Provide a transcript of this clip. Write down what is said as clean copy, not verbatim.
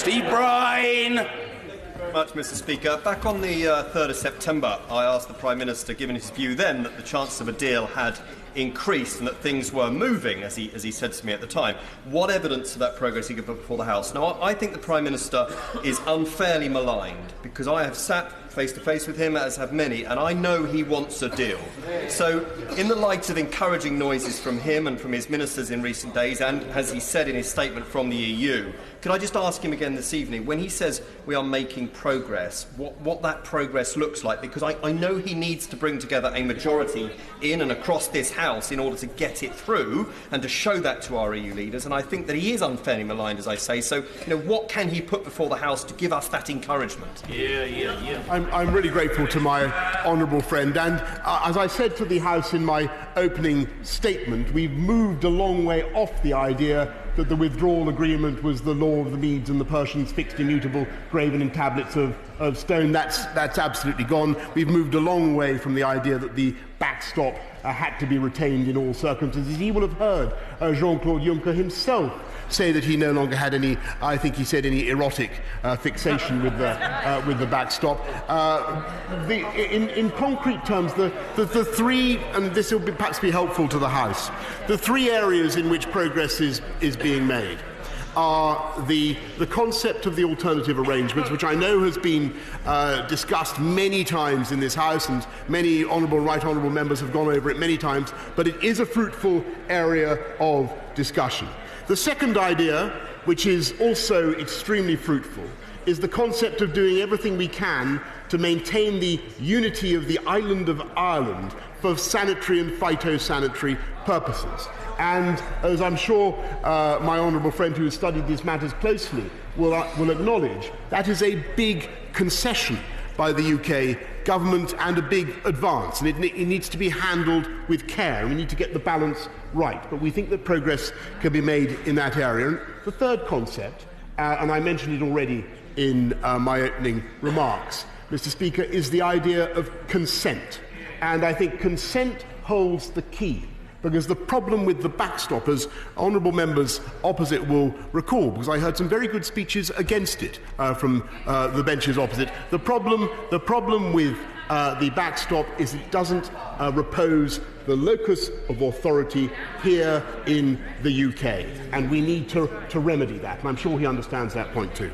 Steve Brine. Much, Mr. Speaker. Back on the 3rd of September, I asked the Prime Minister, given his view then, that the chance of a deal had increased and that things were moving, as he said to me at the time. What evidence of that progress he could put before the House? Now, I think the Prime Minister is unfairly maligned, because I have sat face-to-face with him, as have many, and I know he wants a deal. So, in the light of encouraging noises from him and from his ministers in recent days, and as he said in his statement from the EU, could I just ask him again this evening, when he says we are making progress, what that progress looks like? Because I know he needs to bring together a majority in and across this House in order to get it through and to show that to our EU leaders, and I think that he is unfairly maligned, as I say. So, what can he put before the House to give us that encouragement? Yeah. I'm really grateful to my honourable friend, and as I said to the House in my opening statement, we've moved a long way off the idea that the withdrawal agreement was the law of the Medes and the Persians, fixed, immutable, graven in tablets of stone. That's absolutely gone. We've moved a long way from the idea that the backstop had to be retained in all circumstances. He will have heard Jean-Claude Juncker himself say that he no longer had any, I think he said, any erotic fixation with the backstop. In concrete terms, the three, and this will perhaps be helpful to the House, the three areas in which progress is being made are the concept of the alternative arrangements, which I know has been discussed many times in this House, and many right honourable members have gone over it many times, but it is a fruitful area of discussion. The second idea, which is also extremely fruitful, is the concept of doing everything we can to maintain the unity of the island of Ireland for sanitary and phytosanitary purposes. And as I'm sure my honourable friend who has studied these matters closely will acknowledge, that is a big concession by the UK government and a big advance, and it needs to be handled with care, and we need to get the balance right. But we think that progress can be made in that area. And the third concept, and I mentioned it already in my opening remarks, Mr. Speaker, is the idea of consent. And I think consent holds the key, because the problem with the backstop, as honourable members opposite will recall, because I heard some very good speeches against it from the benches opposite, the problem with the backstop is it doesn't repose the locus of authority here in the UK, and we need to remedy that, and I'm sure he understands that point too.